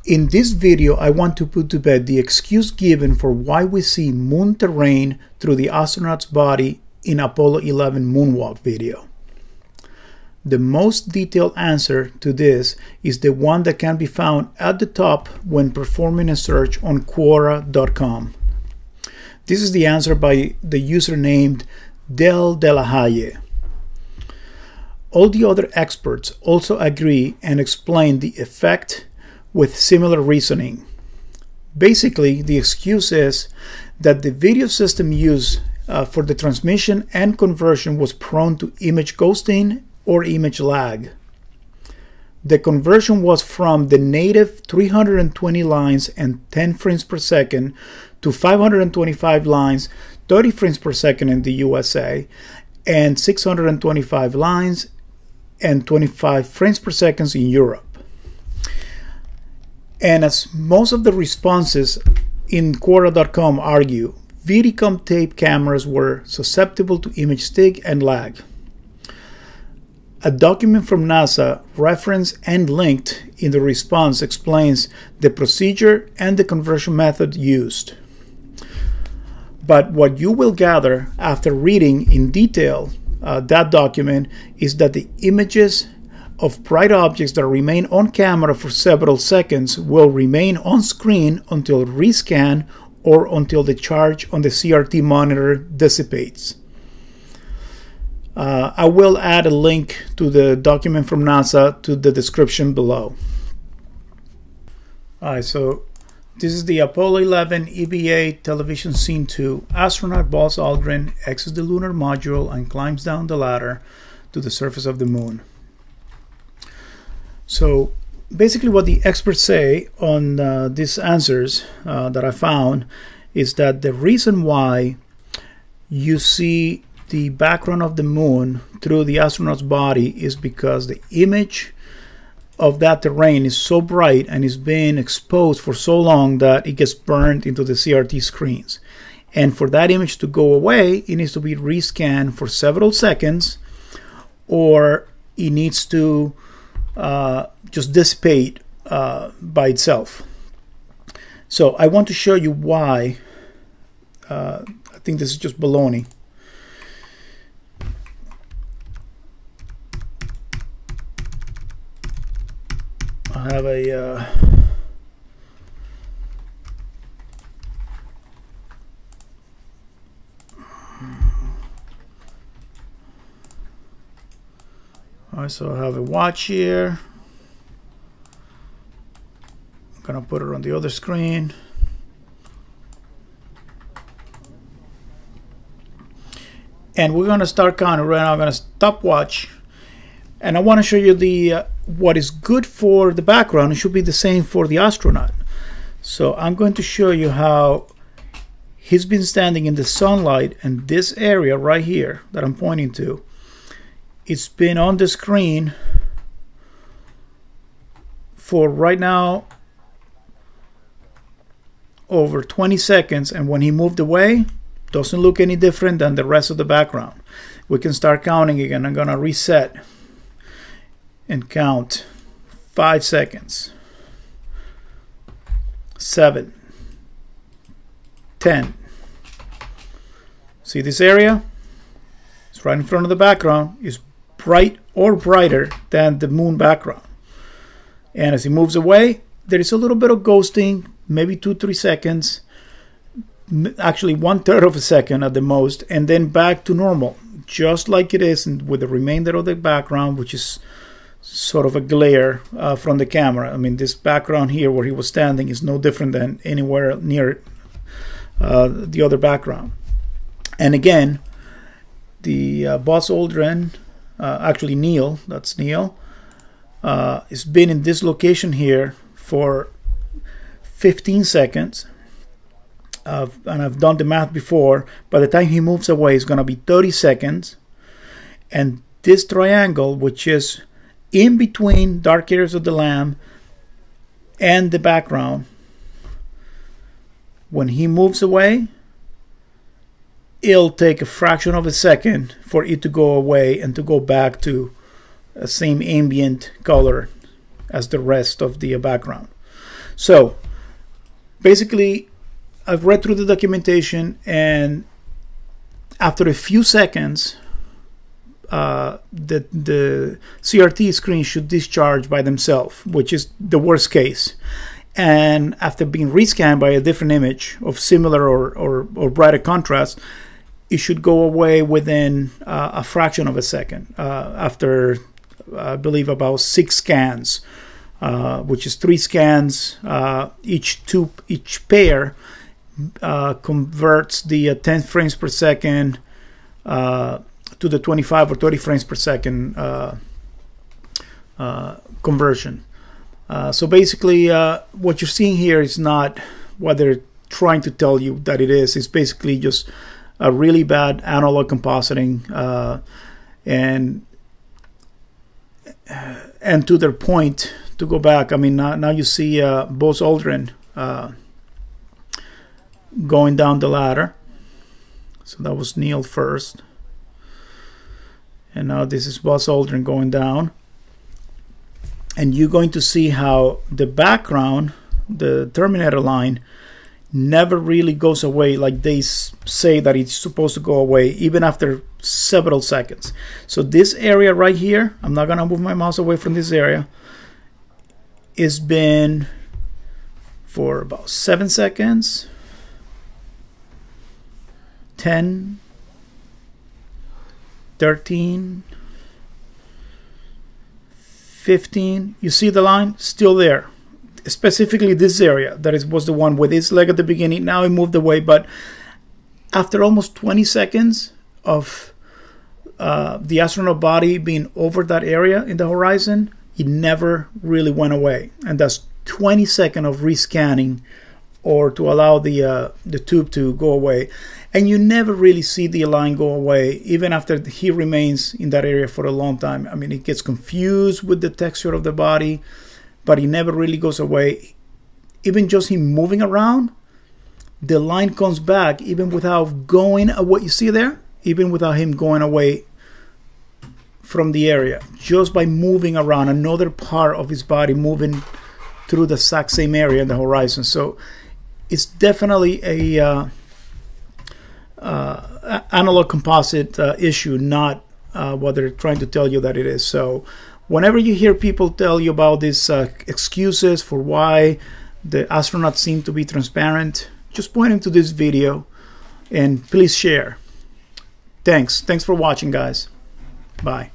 In this video, I want to put to bed the excuse given for why we see moon terrain through the astronaut's body in Apollo 11 Moonwalk video. The most detailed answer to this is the one that can be found at the top when performing a search on Quora.com. This is the answer by the user named Del De La Haye. All the other experts also agree and explain the effect with similar reasoning. Basically, the excuse is that the video system used for the transmission and conversion was prone to image ghosting or image lag. The conversion was from the native 320 lines and 10 frames per second to 525 lines, 30 frames per second in the USA, and 625 lines and 25 frames per second in Europe. And as most of the responses in Quora.com argue, Vidicom tape cameras were susceptible to image stick and lag. A document from NASA referenced and linked in the response explains the procedure and the conversion method used. But what you will gather after reading in detail that document is that the images of bright objects that remain on camera for several seconds will remain on screen until rescan or until the charge on the CRT monitor dissipates. I will add a link to the document from NASA to the description below. Alright, so this is the Apollo 11 EVA television scene 2. Astronaut Buzz Aldrin exits the lunar module and climbs down the ladder to the surface of the moon. So basically what the experts say on these answers that I found is that the reason why you see the background of the moon through the astronaut's body is because the image of that terrain is so bright and is being exposed for so long that it gets burned into the CRT screens. And for that image to go away, it needs to be rescanned for several seconds, or it needs to just dissipate by itself. So I want to show you why. I think this is just baloney. I have a alright, so I have a watch here. I'm gonna put it on the other screen. And we're gonna start counting right now. I'm gonna stop watch, and I want to show you the what is good for the background. It should be the same for the astronaut. So I'm going to show you how he's been standing in the sunlight, and this area right here that I'm pointing to, it's been on the screen for right now over 20 seconds, and when he moved away, doesn't look any different than the rest of the background. We can start counting again. I'm gonna reset and count. 5 seconds, 7, 10. See this area? It's right in front of the background. It's bright or brighter than the moon background. And as he moves away, there is a little bit of ghosting, maybe 2-3 seconds, actually 1/3 of a second at the most, and then back to normal, just like it is with the remainder of the background, which is sort of a glare from the camera. I mean, this background here where he was standing is no different than anywhere near the other background. And again, the Buzz Aldrin, actually Neil, that's Neil, has been in this location here for 15 seconds. And I've done the math before. By the time he moves away, it's going to be 30 seconds. And this triangle, which is in between dark areas of the lamp and the background, when he moves away, it'll take a fraction of a second for it to go away and to go back to the same ambient color as the rest of the background. So basically, I've read through the documentation, and after a few seconds, the CRT screen should discharge by themselves, which is the worst case. And after being rescanned by a different image of similar or brighter contrast, it should go away within a fraction of a second, after I believe about 6 scans, which is 3 scans. Each pair converts the 10 frames per second to the 25 or 30 frames per second conversion. So basically, what you're seeing here is not what they're trying to tell you that it is. It's basically just a really bad analog compositing, and to their point, to go back, I mean, now you see Buzz Aldrin going down the ladder. So that was Neil first, and now this is Buzz Aldrin going down. And you're going to see how the background, the Terminator line, never really goes away like they say that it's supposed to go away, even after several seconds. So this area right here, I'm not going to move my mouse away from this area, it's been for about 7 seconds, 10, 13, 15. You see the line still there, specifically this area that was the one with its leg at the beginning. Now it moved away, but after almost 20 seconds of the astronaut body being over that area in the horizon, it never really went away. And that's 20 seconds of rescanning, or to allow the tube to go away. And you never really see the line go away, even after he remains in that area for a long time. I mean, it gets confused with the texture of the body, but he never really goes away. Even just him moving around, the line comes back even without going away. You see there? Even without him going away from the area. Just by moving around, another part of his body moving through the exact same area in the horizon. So it's definitely a analog composite issue, not what they're trying to tell you that it is. So whenever you hear people tell you about these excuses for why the astronauts seem to be transparent, just point them to this video and please share. Thanks for watching, guys. Bye.